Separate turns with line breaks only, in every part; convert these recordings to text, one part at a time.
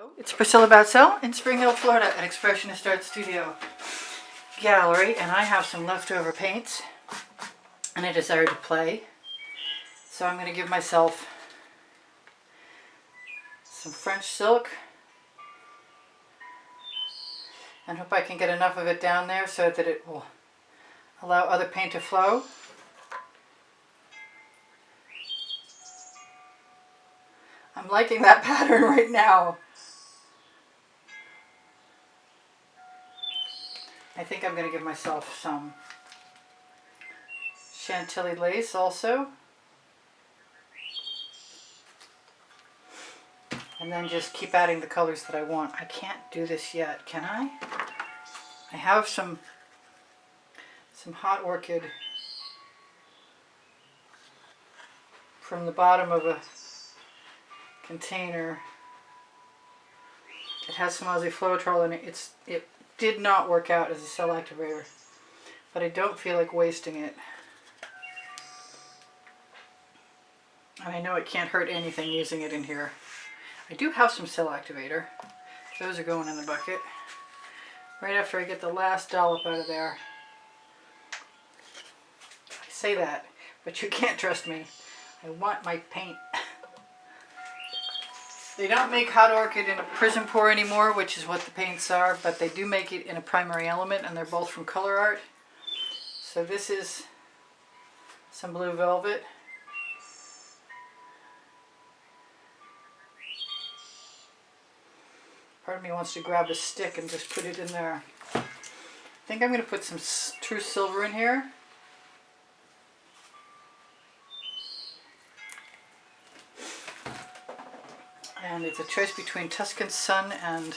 Hello, it's Priscilla Batzell in Spring Hill, Florida at Expressionist Art Studio Gallery, and I have some leftover paints and a desire to play. So I'm going to give myself some French silk and hope I can get enough of it down there so that it will allow other paint to flow. I'm liking that pattern right now. I think I'm going to give myself some Chantilly lace also. And then just keep adding the colors that I want. I can't do this yet, can I? I have some hot orchid from the bottom of a container. It has some Aussie Floetrol in it. It did not work out as a cell activator, but I don't feel like wasting it. And I know it can't hurt anything using it in here. I do have some cell activator. Those are going in the bucket. Right after I get the last dollop out of there. I say that, but you can't trust me. I want my paint. They don't make hot orchid in a Prizm Pour anymore, which is what the paints are, but they do make it in a primary element, and they're both from Colour Arte. So this is some blue velvet. Part of me wants to grab a stick and just put it in there. I think I'm going to put some true silver in here. And it's a choice between Tuscan Sun and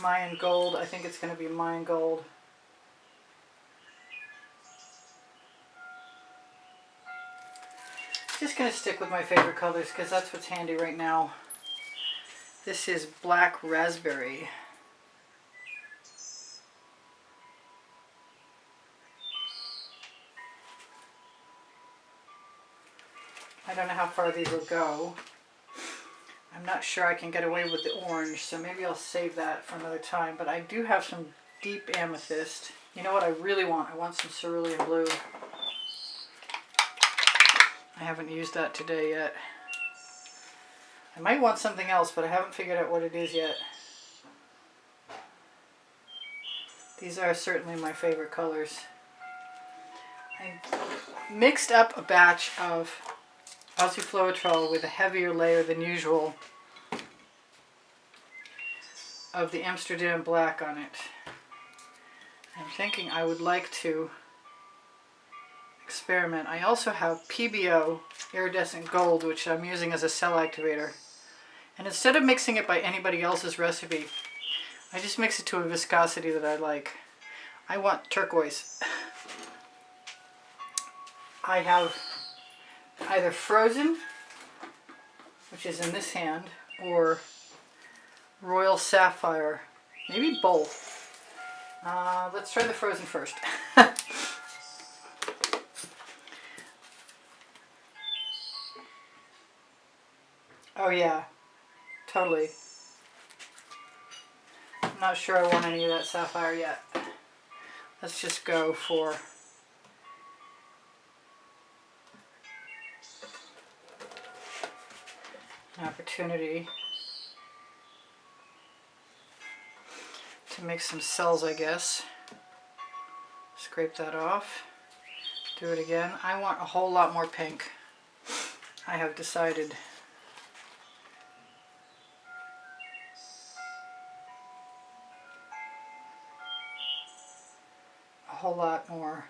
Mayan Gold. I think it's going to be Mayan Gold. Just going to stick with my favorite colors because that's what's handy right now. This is Black Raspberry. I don't know how far these will go. I'm not sure I can get away with the orange, so maybe I'll save that for another time. But I do have some deep amethyst. You know what I really want? I want some cerulean blue. I haven't used that today yet. I might want something else, but I haven't figured out what it is yet. These are certainly my favorite colors. I mixed up a batch of Aussie Floetrol with a heavier layer than usual of the Amsterdam Black on it. I'm thinking I would like to experiment. I also have PBO Iridescent Gold, which I'm using as a cell activator. And instead of mixing it by anybody else's recipe, I just mix it to a viscosity that I like. I want turquoise. I have either frozen, which is in this hand, or royal sapphire. Maybe both. Let's try the frozen first. Oh yeah, totally. I'm not sure I want any of that sapphire yet. Let's just go for an opportunity to make some cells, I guess. Scrape that off. Do it again. I want a whole lot more pink. I have decided. A whole lot more.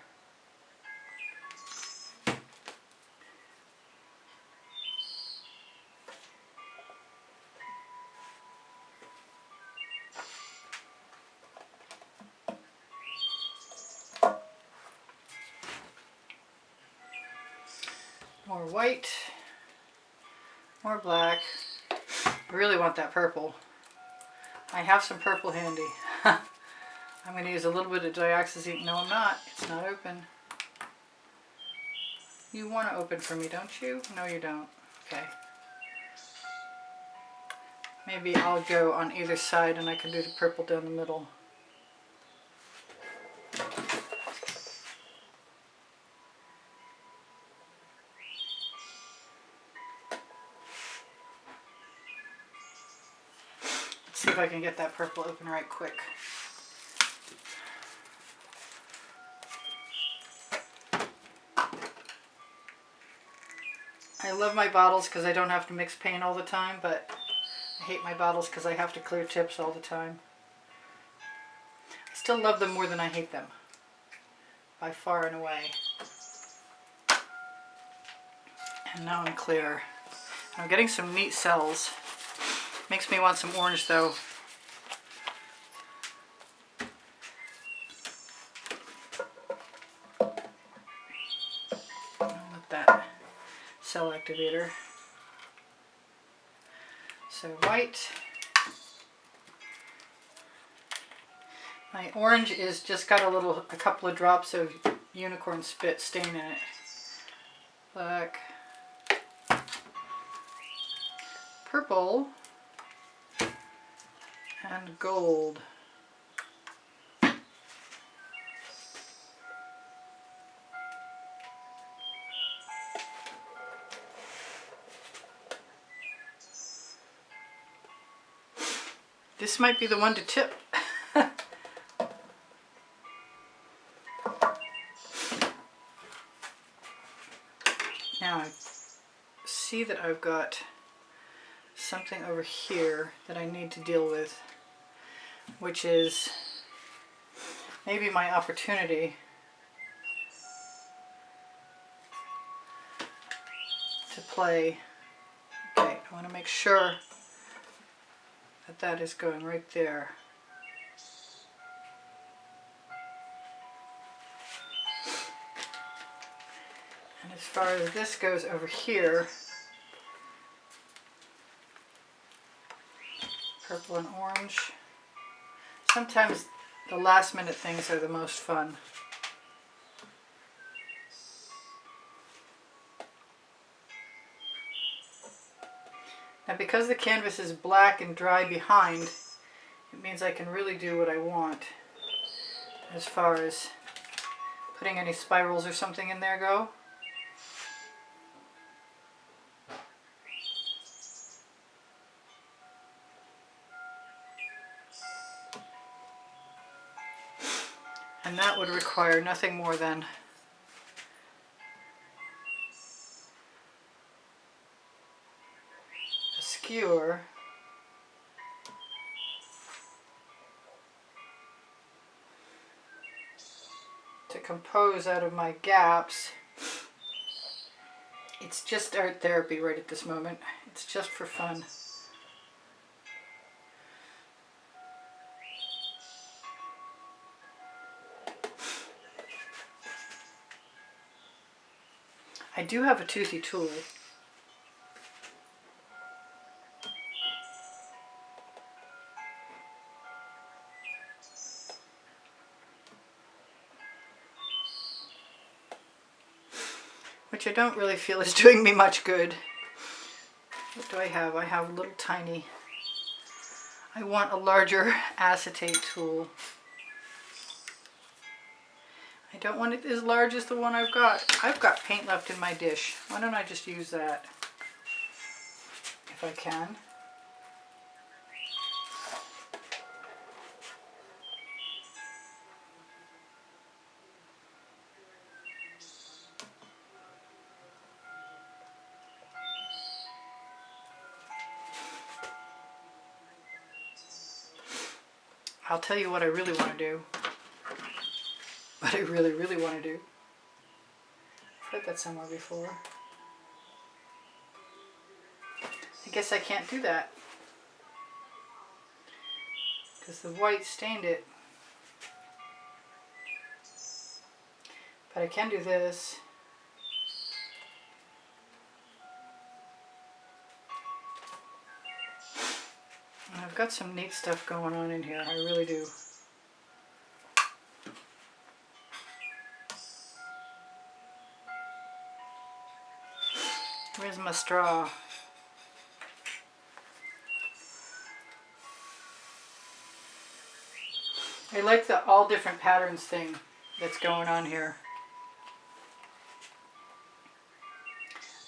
More white, more black. I really want that purple. I have some purple handy. I'm going to use a little bit of dioxazine. No, I'm not. It's not open. You want to open for me, don't you? No, you don't. Okay. Maybe I'll go on either side and I can do the purple down the middle. Let's see if I can get that purple open right quick. I love my bottles because I don't have to mix paint all the time, but I hate my bottles because I have to clear tips all the time. I still love them more than I hate them, by far and away. And now I'm clear. I'm getting some neat cells. Makes me want some orange though. Let that cell activator. So white. My orange is just got a couple of drops of unicorn spit stain in it. Black. Purple. And gold. This might be the one to tip. Now I see that I've got something over here that I need to deal with, which is maybe my opportunity to play. Okay, I want to make sure that that is going right there. And as far as this goes over here, purple and orange. Sometimes the last minute things are the most fun. Now because the canvas is black and dry behind, it means I can really do what I want as far as putting any spirals or something in there go. And that would require nothing more than a skewer to compose out of my gaps. It's just art therapy right at this moment. It's just for fun. I do have a toothy tool. Which I don't really feel is doing me much good. What do I have? I have a little tiny. I want a larger acetate tool. I don't want it as large as the one I've got. I've got paint left in my dish. Why don't I just use that if I can? I'll tell you what I really want to do. What I really, really want to do. I've heard that somewhere before. I guess I can't do that because the white stained it. But I can do this. And I've got some neat stuff going on in here. I really do. Where's my straw? I like the all different patterns thing that's going on here.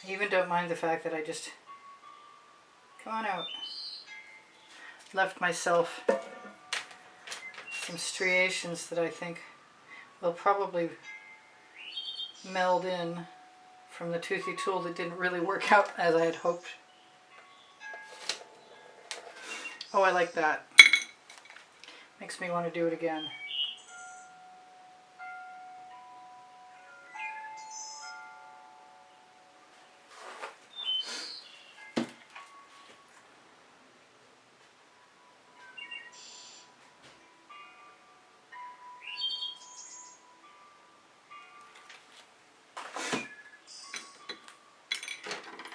I even don't mind the fact that I just, come on out, left myself some striations that I think will probably meld in from the toothy tool that didn't really work out as I had hoped. Oh, I like that. Makes me want to do it again.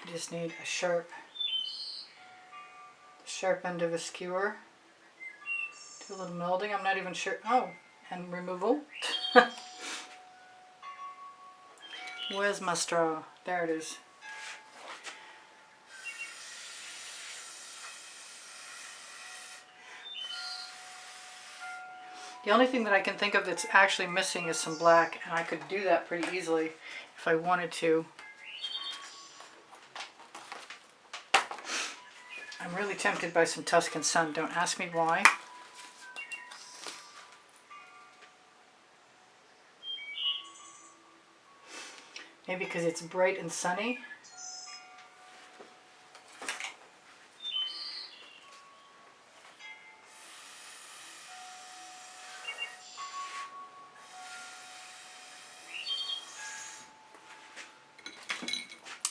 I just need a sharp end of a skewer. Do a little melding. I'm not even sure. Oh, and removal. Where's my straw? There it is. The only thing that I can think of that's actually missing is some black, and I could do that pretty easily if I wanted to. I'm really tempted by some Tuscan Sun. Don't ask me why. Maybe because it's bright and sunny.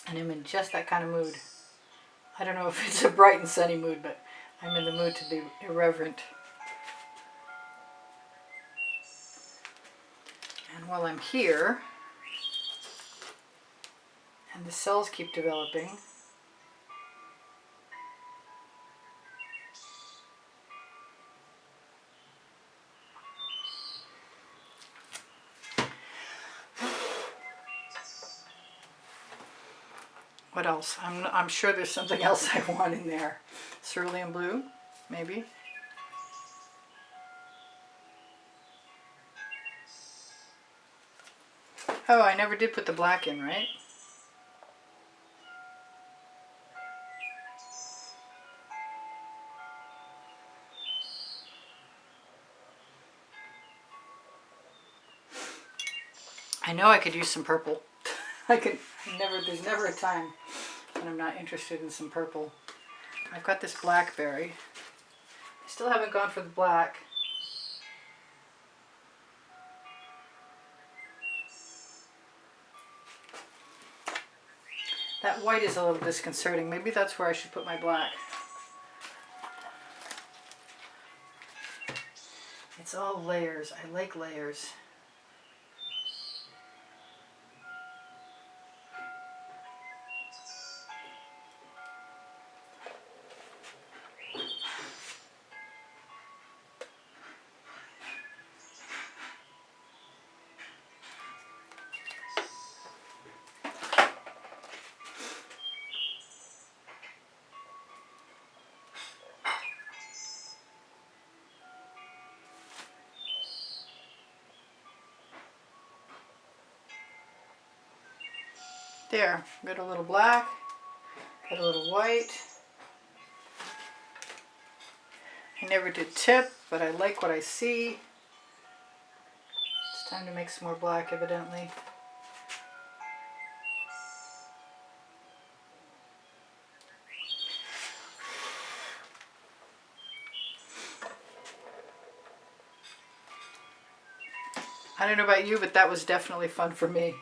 And I'm in just that kind of mood. I don't know if it's a bright and sunny mood, but I'm in the mood to be irreverent. And while I'm here, and the cells keep developing, what else? I'm sure there's something else I want in there. Cerulean blue, maybe. Oh, I never did put the black in, right? I know I could use some purple. There's never a time when I'm not interested in some purple. I've got this blackberry. I still haven't gone for the black. That white is a little disconcerting. Maybe that's where I should put my black. It's all layers. I like layers. There, got a little black, got a little white. I never did tip, but I like what I see. It's time to make some more black, evidently. I don't know about you, but that was definitely fun for me.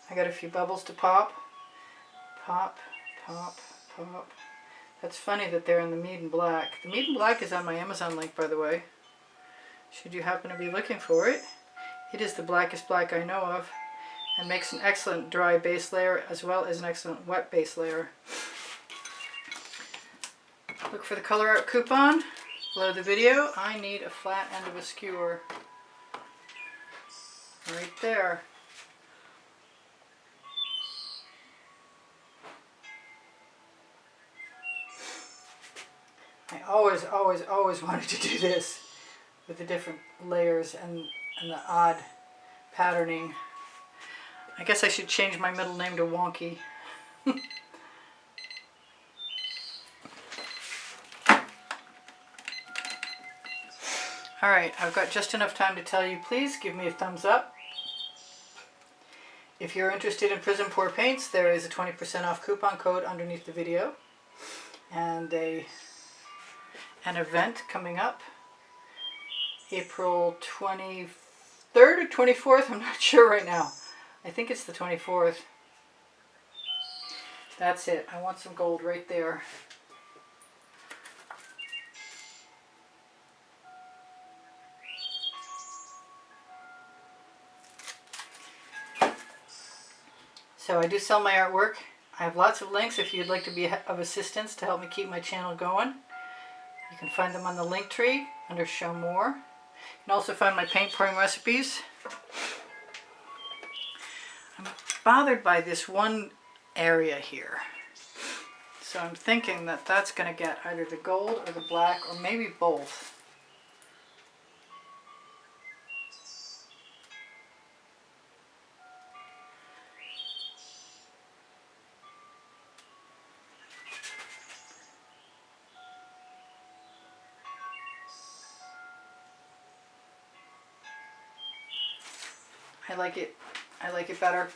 I got a few bubbles to pop. Pop, pop, pop. That's funny that they're in the Mead and Black. The Mead and Black is on my Amazon link, by the way. Should you happen to be looking for it. It is the blackest black I know of, and makes an excellent dry base layer as well as an excellent wet base layer. Look for the Colour Arte coupon below the video. I need a flat end of a skewer. right there. I always wanted to do this with the different layers and the odd patterning. I guess I should change my middle name to Wonky. Alright, I've got just enough time to tell you, please give me a thumbs up. If you're interested in Prizm Pour paints, there is a 20% off coupon code underneath the video. And an event coming up April 23rd or 24th, I'm not sure right now. I think it's the 24th. That's it. I want some gold right there. So I do sell my artwork. I have lots of links if you'd like to be of assistance to help me keep my channel going. You can find them on the link tree under Show More. You can also find my paint pouring recipes. I'm bothered by this one area here. So I'm thinking that that's going to get either the gold or the black or maybe both. I like it better.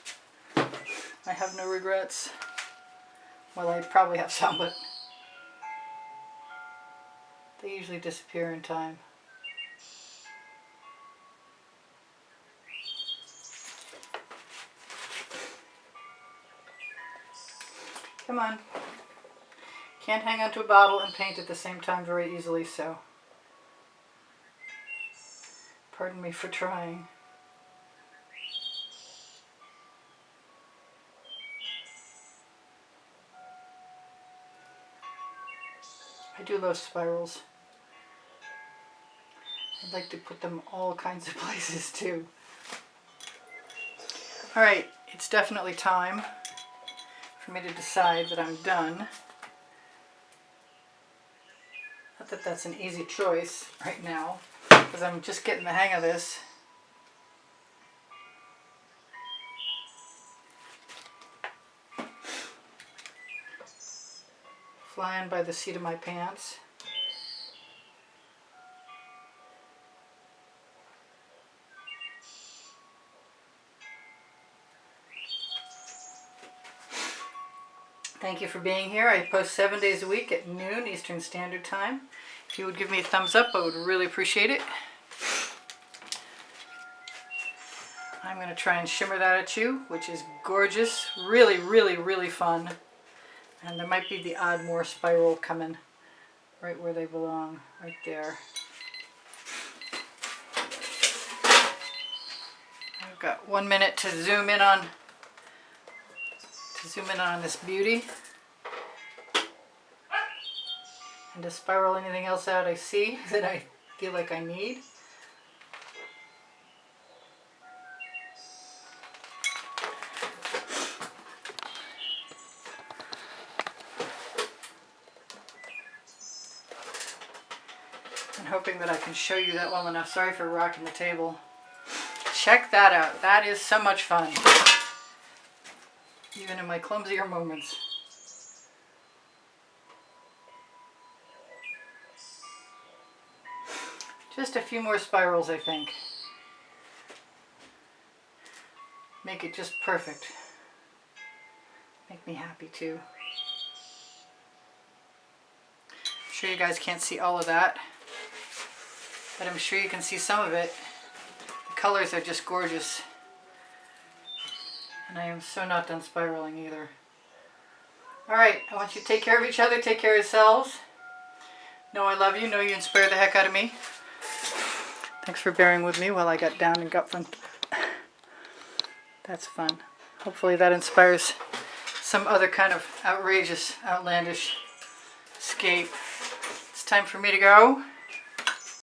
I have no regrets. Well, I probably have some, but they usually disappear in time. Come on. Can't hang onto a bottle and paint at the same time very easily, so pardon me for trying. I do love spirals. I'd like to put them all kinds of places too. Alright, it's definitely time for me to decide that I'm done. Not that that's an easy choice right now, because I'm just getting the hang of this. Flying by the seat of my pants. Thank you for being here. I post 7 days a week at noon Eastern Standard Time. If you would give me a thumbs up, I would really appreciate it. I'm going to try and shimmer that at you, which is gorgeous. Really, really, really fun. And there might be the odd more spiral coming right where they belong, right there. I've got 1 minute to zoom in on this beauty and to spiral anything else out I see that I feel like I need. I'm hoping that I can show you that well enough. Sorry for rocking the table. Check that out. That is so much fun. Even in my clumsier moments. Just a few more spirals, I think. Make it just perfect. Make me happy too. I'm sure you guys can't see all of that, but I'm sure you can see some of it. The colors are just gorgeous. And I am so not done spiraling either. Alright, I want you to take care of each other, take care of yourselves. Know I love you, know you inspire the heck out of me. Thanks for bearing with me while I got down and got fun. That's fun. Hopefully that inspires some other kind of outrageous, outlandish escape. It's time for me to go.